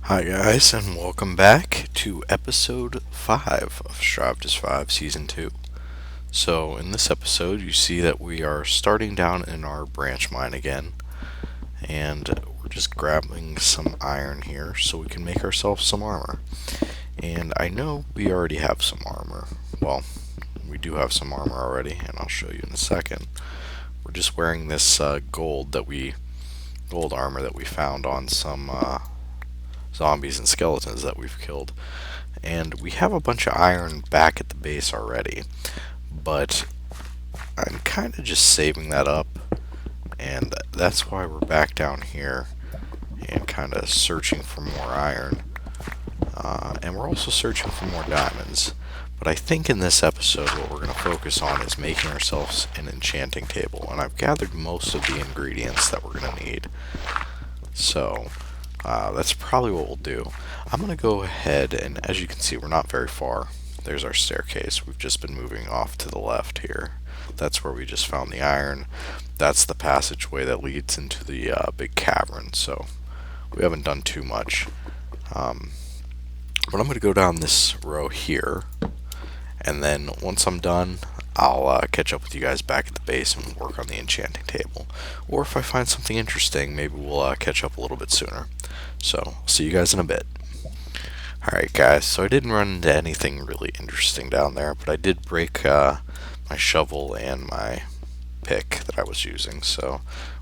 Hi guys, and welcome back to episode 5 of Strive to Survive Season 2. So, in this episode, you see that we are starting down in our branch mine again, and we're just grabbing some iron here so we can make ourselves some armor. And I know we already have some armor. Well, we do have some armor already, and I'll show you in a second. We're just wearing this gold armor that we found on some zombies and skeletons that we've killed. And we have a bunch of iron back at the base already, but I'm kind of just saving that up, and that's why we're back down here and kind of searching for more iron. And we're also searching for more diamonds. But I think in this episode what we're going to focus on is making ourselves an enchanting table, and I've gathered most of the ingredients that we're going to need. So that's probably what we'll do. I'm going to go ahead, and as you can see, we're not very far. There's our staircase. We've just been moving off to the left here. That's where we just found the iron. That's the passageway that leads into the big cavern, so we haven't done too much. But I'm going to go down this row here, and then once I'm done, I'll catch up with you guys back at the base and work on the enchanting table. Or if I find something interesting, maybe we'll catch up a little bit sooner. So, see you guys in a bit. Alright guys, so I didn't run into anything really interesting down there, but I did break my shovel and my pick that I was using, so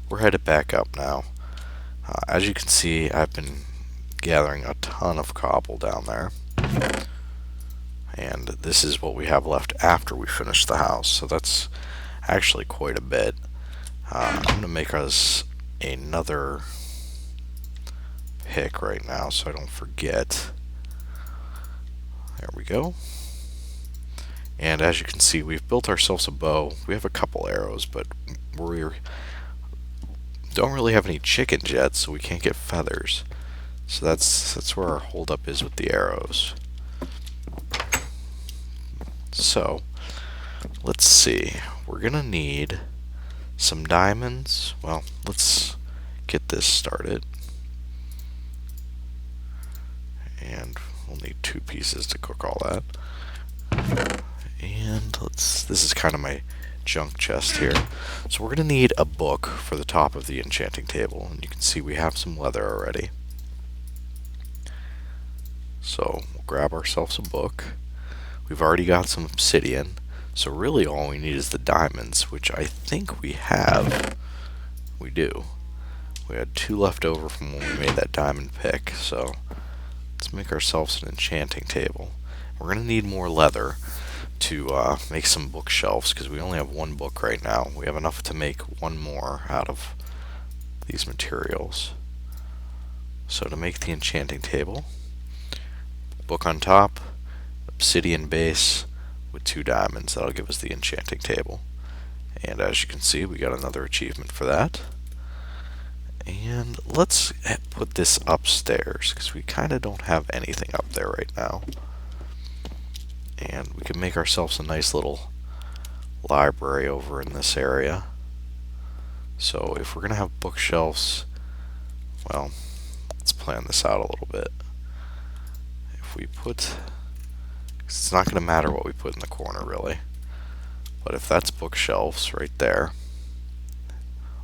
we're headed back up now. As you can see, I've been gathering a ton of cobble down there. And this is what we have left after we finish the house, so that's actually quite a bit. I'm going to make us another pick right now so I don't forget. There we go. And as you can see, we've built ourselves a bow. We have a couple arrows, but we don't really have any chickens yet, so we can't get feathers. So that's where our holdup is with the arrows. So, let's see. We're gonna need some diamonds. Well, let's get this started. And we'll need 2 pieces to cook all that. And this is kind of my junk chest here. So we're gonna need a book for the top of the enchanting table. And you can see we have some leather already. So we'll grab ourselves a book. We've already got some obsidian, so really all we need is the diamonds, which I think we have. We do. We had 2 left over from when we made that diamond pick, so let's make ourselves an enchanting table. We're going to need more leather to make some bookshelves, because we only have 1 book right now. We have enough to make 1 more out of these materials. So to make the enchanting table, book on top, obsidian base with 2 diamonds. That'll give us the enchanting table. And as you can see, we got another achievement for that. And let's put this upstairs, because we kind of don't have anything up there right now. And we can make ourselves a nice little library over in this area. So if we're going to have bookshelves, well, let's plan this out a little bit. If we put... It's not going to matter what we put in the corner, really. But if that's bookshelves right there,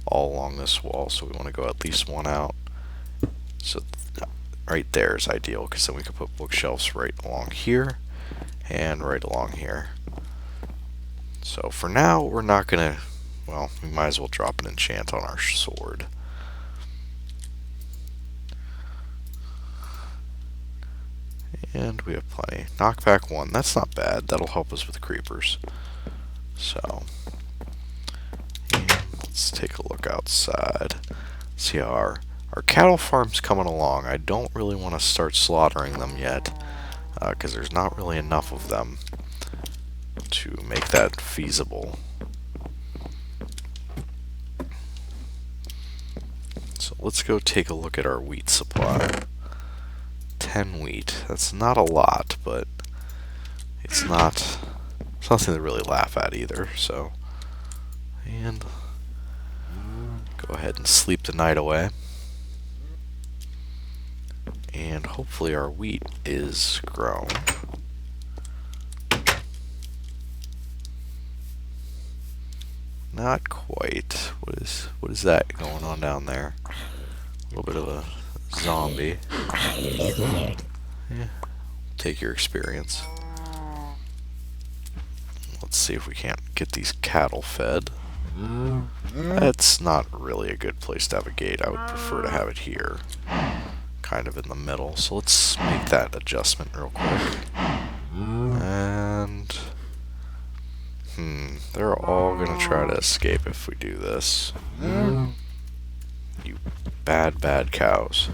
all along this wall, so we want to go at least 1 out. So right there is ideal, because then we can put bookshelves right along here and right along here. So for now, we're not going to, well, we might as well drop an enchant on our sword. And we have plenty. Knockback 1, that's not bad. That'll help us with creepers. So, and let's take a look outside. See how our cattle farm's coming along. I don't really want to start slaughtering them yet, because there's not really enough of them to make that feasible. So let's go take a look at our wheat supply. 10 wheat. That's not a lot, but it's not something to really laugh at either. So, and go ahead and sleep the night away. And hopefully our wheat is grown. Not quite. What is that going on down there? A little bit of a zombie. Yeah, take your experience. Let's see if we can't get these cattle fed. That's not really a good place to have a gate. I would prefer to have it here, kind of in the middle. So let's make that adjustment real quick. And they're all gonna try to escape if we do this. You bad cows.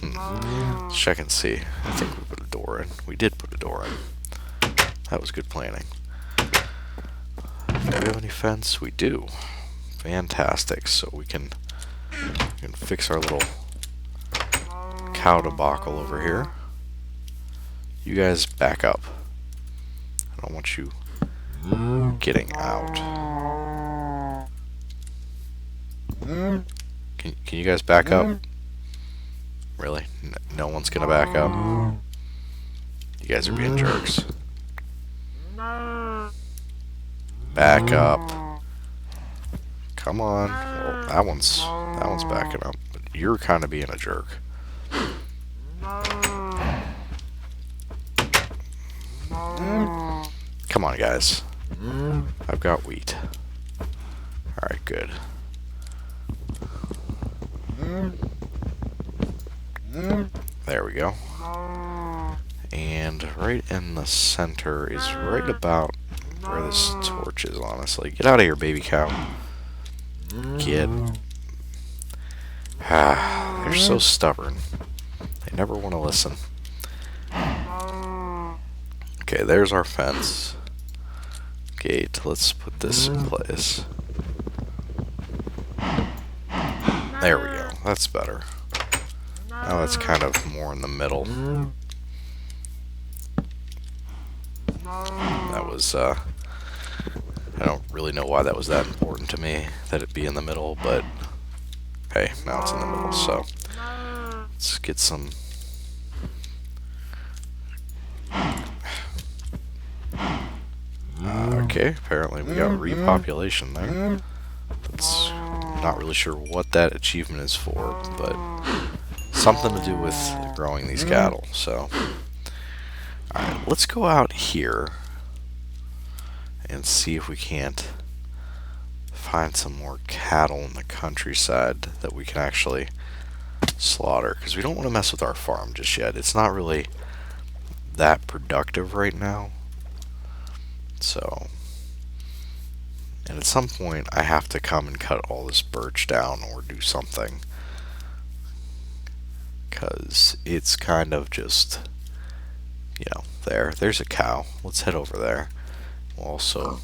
Let's check and see. I think we put a door in. We did put a door in. That was good planning. Do we have any fence? We do. Fantastic. So we can fix our little cow debacle over here. You guys back up. I don't want you getting out. Can you guys back up? Really? No one's gonna back up? You guys are being jerks. Back up. Come on. Well, that one's backing up. But you're kind of being a jerk. Come on, guys. I've got wheat. Alright, good. There we go. And right in the center is right about where this torch is, honestly. Get out of here, baby cow. Get. They're so stubborn. They never want to listen. Okay, there's our fence. Gate. Let's put this in place. There we go. That's better. Now that's kind of more in the middle. That was, I don't really know why that was that important to me, that it be in the middle, but hey, now it's in the middle, so let's get some... Okay, apparently we got repopulation there. That's not really sure what that achievement is for, but something to do with growing these cattle, so... Alright, let's go out here and see if we can't find some more cattle in the countryside that we can actually slaughter, because we don't want to mess with our farm just yet. It's not really that productive right now. So, and at some point I have to come and cut all this birch down or do something, because it's kind of just, you know, there's a cow. Let's head over there. We'll also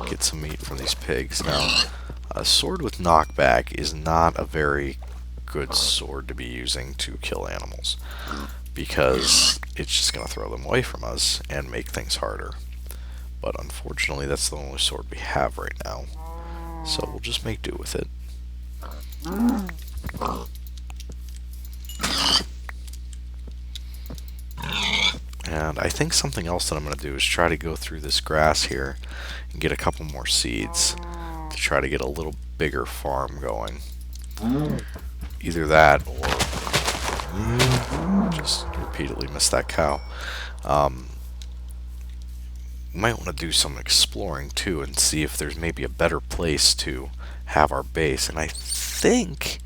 get some meat from these pigs. Now, a sword with knockback is not a very good sword to be using to kill animals, because it's just going to throw them away from us and make things harder. But unfortunately, that's the only sword we have right now, so we'll just make do with it. And I think something else that I'm going to do is try to go through this grass here and get a couple more seeds to try to get a little bigger farm going. Either that or just repeatedly miss that cow. Might want to do some exploring too and see if there's maybe a better place to have our base. And I think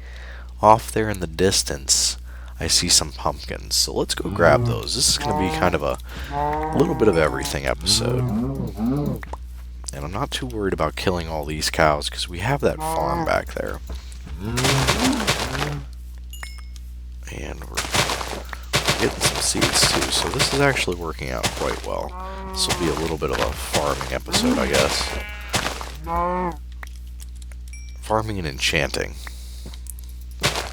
off there in the distance I see some pumpkins, so let's go grab those. This is going to be kind of a little bit of everything episode. And I'm not too worried about killing all these cows because we have that farm back there. And we're getting some seeds too, so this is actually working out quite well. This will be a little bit of a farming episode, I guess. Farming and enchanting.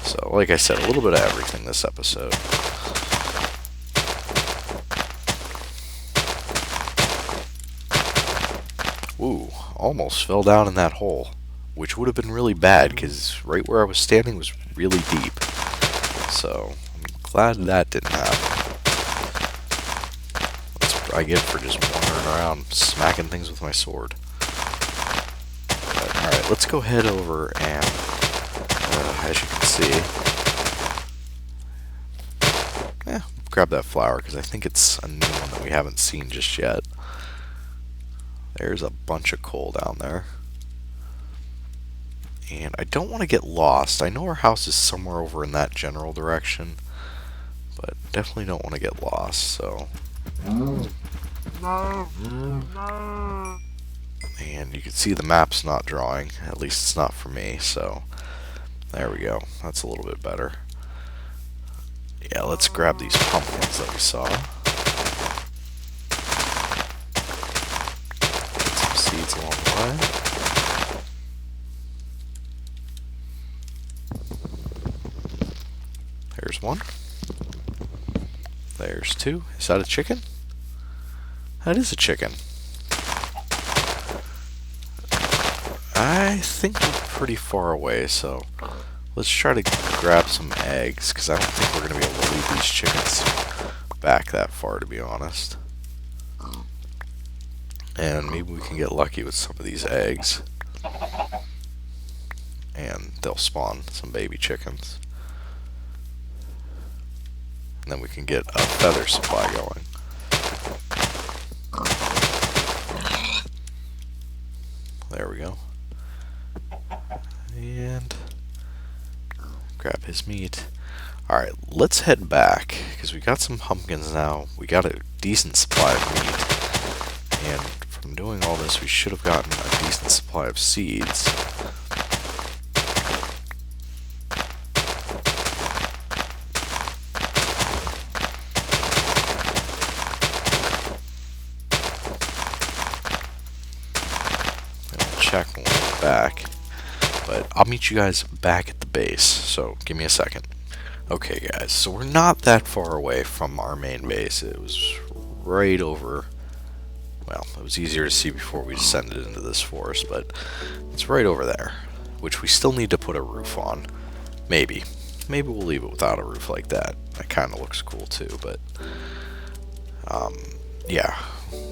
So, like I said, a little bit of everything this episode. Ooh, almost fell down in that hole. which would have been really bad because right where I was standing was really deep. So I'm glad that didn't happen. That's what I get for just wandering around smacking things with my sword. Alright, let's go head over and, as you can see, grab that flower because I think it's a new one that we haven't seen just yet. There's a bunch of coal down there. And I don't want to get lost. I know our house is somewhere over in that general direction, but definitely don't want to get lost, so. And you can see the map's not drawing, at least it's not for me, so there we go. That's a little bit better. Yeah, let's grab these pumpkins that we saw. Get some seeds along the way. There's one. There's two. Is that a chicken? That is a chicken. I think we're pretty far away, so let's try to grab some eggs, because I don't think we're going to be able to leave these chickens back that far, to be honest. And maybe we can get lucky with some of these eggs. And they'll spawn some baby chickens. And then we can get a feather supply going. There we go. And grab his meat. Alright, let's head back, because we got some pumpkins now. We got a decent supply of meat. And from doing all this, we should have gotten a decent supply of seeds. Check when we're back, but I'll meet you guys back at the base, so give me a second. Okay guys, so we're not that far away from our main base. It was right over, well, it was easier to see before we descended into this forest, but it's right over there, which we still need to put a roof on. Maybe we'll leave it without a roof like that. That kind of looks cool too, but yeah,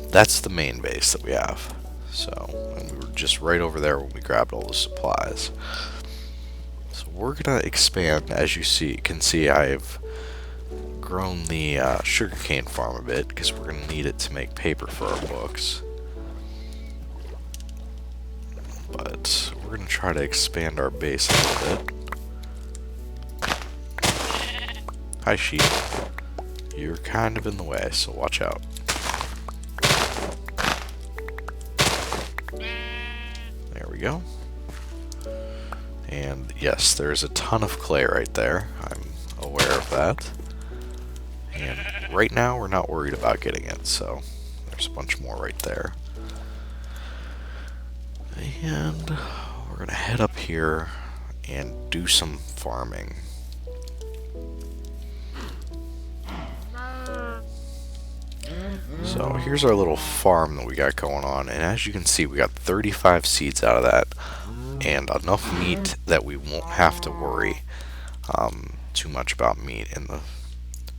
that's the main base that we have. So, and we were just right over there when we grabbed all the supplies. So we're gonna expand. As you can see, I've grown the sugarcane farm a bit because we're gonna need it to make paper for our books. But we're gonna try to expand our base a little bit. Hi, sheep. You're kind of in the way, so watch out. There we go. And yes, there's a ton of clay right there. I'm aware of that. And right now we're not worried about getting it, so there's a bunch more right there. And we're gonna head up here and do some farming. So here's our little farm that we got going on, and as you can see, we got 35 seeds out of that, and enough meat that we won't have to worry too much about meat in the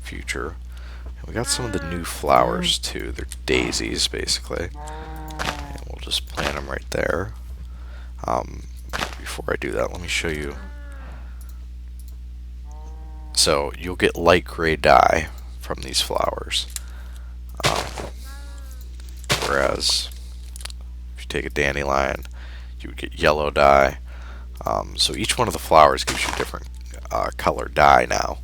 future. And we got some of the new flowers too. They're daisies basically, and we'll just plant them right there. Before I do that, let me show you. So you'll get light gray dye from these flowers. Whereas if you take a dandelion, you would get yellow dye. So each one of the flowers gives you a different color dye now,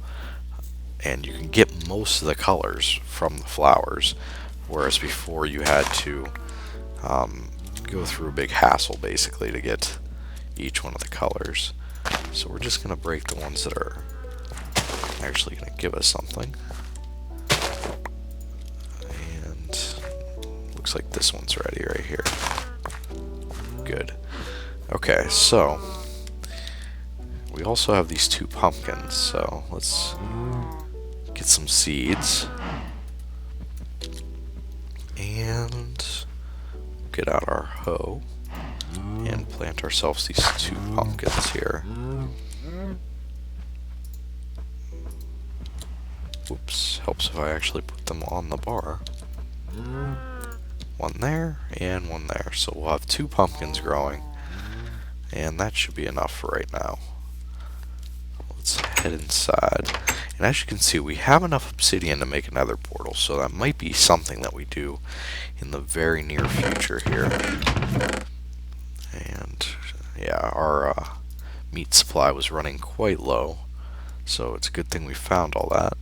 and you can get most of the colors from the flowers, whereas before you had to go through a big hassle basically to get each one of the colors. So we're just going to break the ones that are actually going to give us something. Looks like this one's ready right here. Good. Okay, so we also have these two pumpkins, so let's get some seeds and get out our hoe. and plant ourselves these 2 pumpkins here. Oops, helps if I actually put them on the bar. 1 there and 1 there. So we'll have 2 pumpkins growing, and that should be enough for right now. Let's head inside. And as you can see, we have enough obsidian to make another portal, so that might be something that we do in the very near future here. And yeah, our meat supply was running quite low, so it's a good thing we found all that.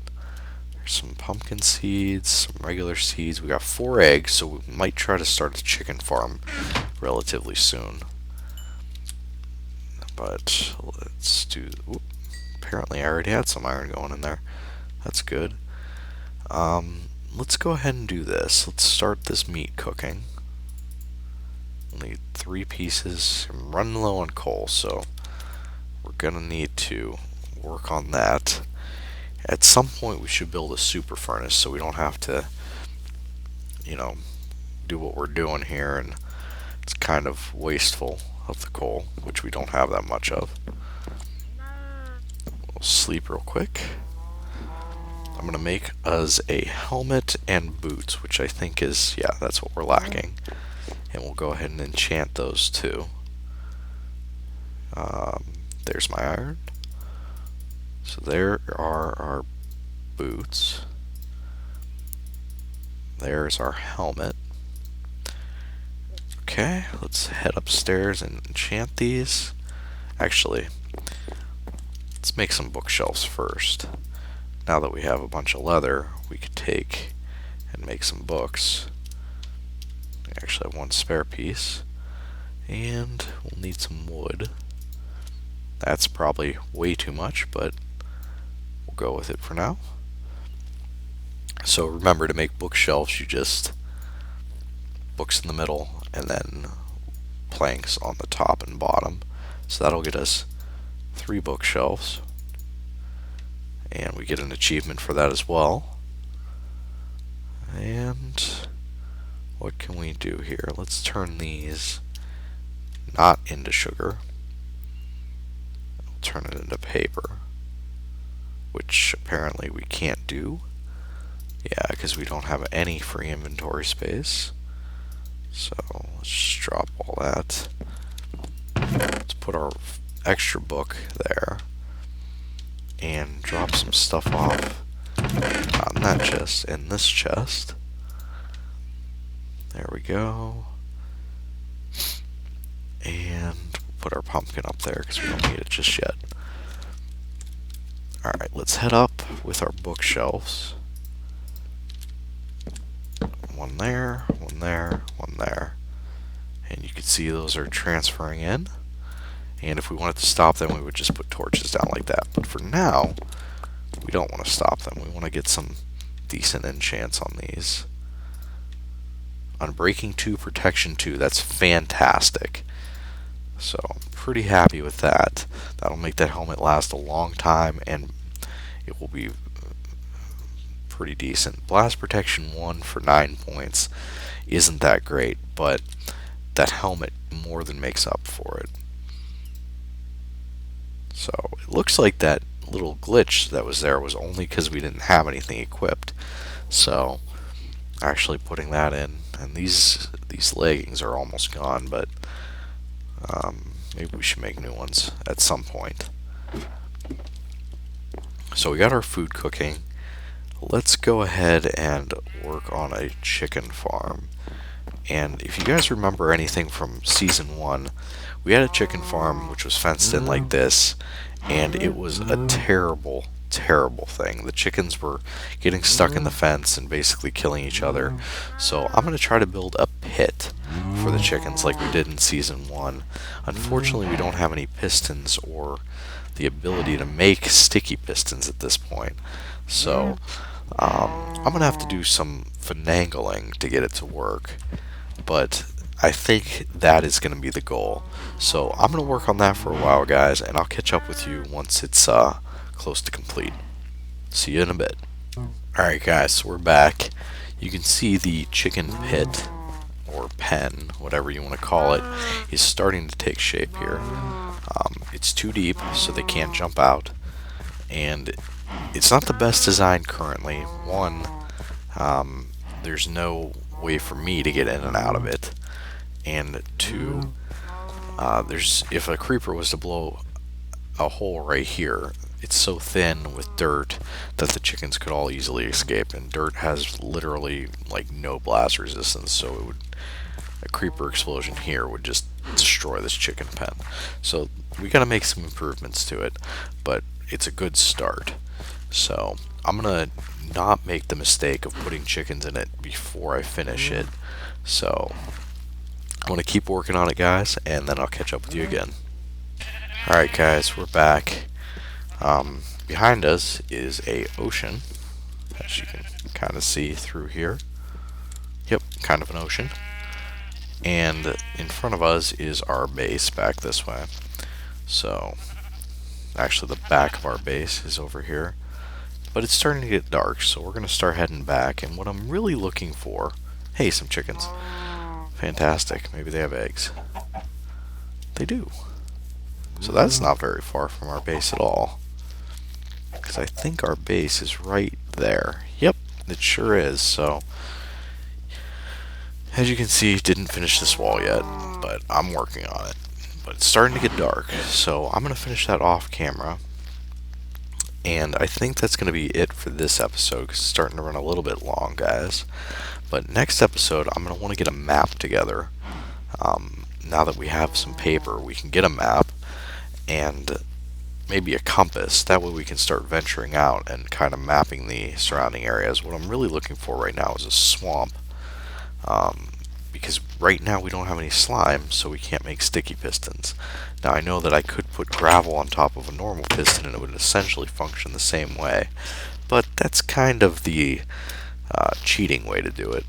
There's some pumpkin seeds, some regular seeds. We got 4 eggs, so we might try to start a chicken farm relatively soon. But let's do... Oops. Apparently I already had some iron going in there. That's good. Let's go ahead and do this. Let's start this meat cooking. We'll need 3 pieces. I'm running low on coal, so we're gonna need to work on that. At some point we should build a super furnace so we don't have to, you know, do what we're doing here, and it's kind of wasteful of the coal, which we don't have that much of. Sleep real quick. I'm gonna make us a helmet and boots, which I think is, yeah, that's what we're lacking, and we'll go ahead and enchant those too. There's my iron. So there are our boots. There's our helmet. Okay, let's head upstairs and enchant these. Actually, let's make some bookshelves first. Now that we have a bunch of leather, we could take and make some books. We actually have 1 spare piece. And we'll need some wood. That's probably way too much, but we'll go with it for now. So remember, to make bookshelves, you just books in the middle and then planks on the top and bottom. So that'll get us 3 bookshelves, and we get an achievement for that as well. And what can we do here? Let's turn these not into sugar. We'll turn it into paper, which apparently we can't do. Yeah, because we don't have any free inventory space. So let's just drop all that. Let's put our extra book there and drop some stuff off not in that chest, in this chest. There we go. And put our pumpkin up there because we don't need it just yet. Alright, let's head up with our bookshelves. 1 there, 1 there, 1 there. And you can see those are transferring in. And if we wanted to stop them, we would just put torches down like that. But for now, we don't want to stop them. We want to get some decent enchants on these. Unbreaking 2, Protection 2. That's fantastic. So I'm pretty happy with that. That'll make that helmet last a long time, and it will be pretty decent. Blast Protection 1 for 9 points isn't that great, but that helmet more than makes up for it. So it looks like that little glitch that was there was only because we didn't have anything equipped. So actually putting that in, and these leggings are almost gone, but maybe we should make new ones at some point. So we got our food cooking. Let's go ahead and work on a chicken farm. And if you guys remember anything from Season 1, we had a chicken farm which was fenced in like this, and it was a terrible, terrible thing. The chickens were getting stuck in the fence and basically killing each other. So I'm going to try to build a pit for the chickens like we did in Season 1. Unfortunately, we don't have any pistons or the ability to make sticky pistons at this point. So I'm going to have to do some finagling to get it to work. But I think that is going to be the goal. So I'm going to work on that for a while, guys, and I'll catch up with you once it's close to complete. See you in a bit. Alright guys, so we're back. You can see the chicken pit or pen, whatever you want to call it, is starting to take shape here. It's too deep, so they can't jump out, and it's not the best design currently. One, there's no way for me to get in and out of it, and two, there's if a creeper was to blow a hole right here, it's so thin with dirt that the chickens could all easily escape, and dirt has literally like no blast resistance, so a creeper explosion here would just destroy this chicken pen. So we got to make some improvements to it, but it's a good start. So I'm gonna not make the mistake of putting chickens in it before I finish it. So I'm gonna keep working on it, guys, and then I'll catch up with you again. Alright guys, we're back. Behind us is a ocean, as you can kind of see through here. Yep, kind of an ocean. And in front of us is our base back this way. So, actually the back of our base is over here. But it's starting to get dark, so we're going to start heading back. And what I'm really looking for... Hey, some chickens. Fantastic. Maybe they have eggs. They do. So that's not very far from our base at all. Because I think our base is right there. Yep, it sure is. So, as you can see, didn't finish this wall yet, but I'm working on it. But it's starting to get dark, so I'm going to finish that off camera. And I think that's going to be it for this episode, because it's starting to run a little bit long, guys. But next episode, I'm going to want to get a map together. Now that we have some paper, we can get a map and maybe a compass. That way we can start venturing out and kind of mapping the surrounding areas. What I'm really looking for right now is a swamp. Because right now we don't have any slime, so we can't make sticky pistons. Now I know that I could put gravel on top of a normal piston and it would essentially function the same way, but that's kind of the cheating way to do it.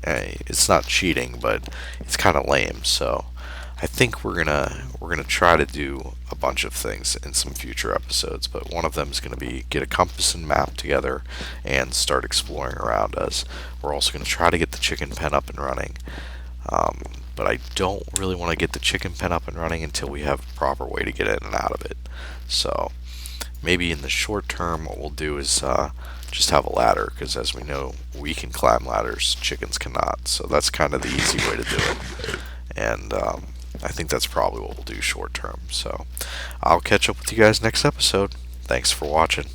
It's not cheating, but it's kind of lame. So I think we're gonna try to do a bunch of things in some future episodes, but one of them is gonna be get a compass and map together and start exploring around us. We're also gonna try to get the chicken pen up and running, but I don't really want to get the chicken pen up and running until we have a proper way to get in and out of it. So maybe in the short term, what we'll do is just have a ladder, because as we know, we can climb ladders, chickens cannot. So that's kind of the easy way to do it. And I think that's probably what we'll do short term. So I'll catch up with you guys next episode. Thanks for watching.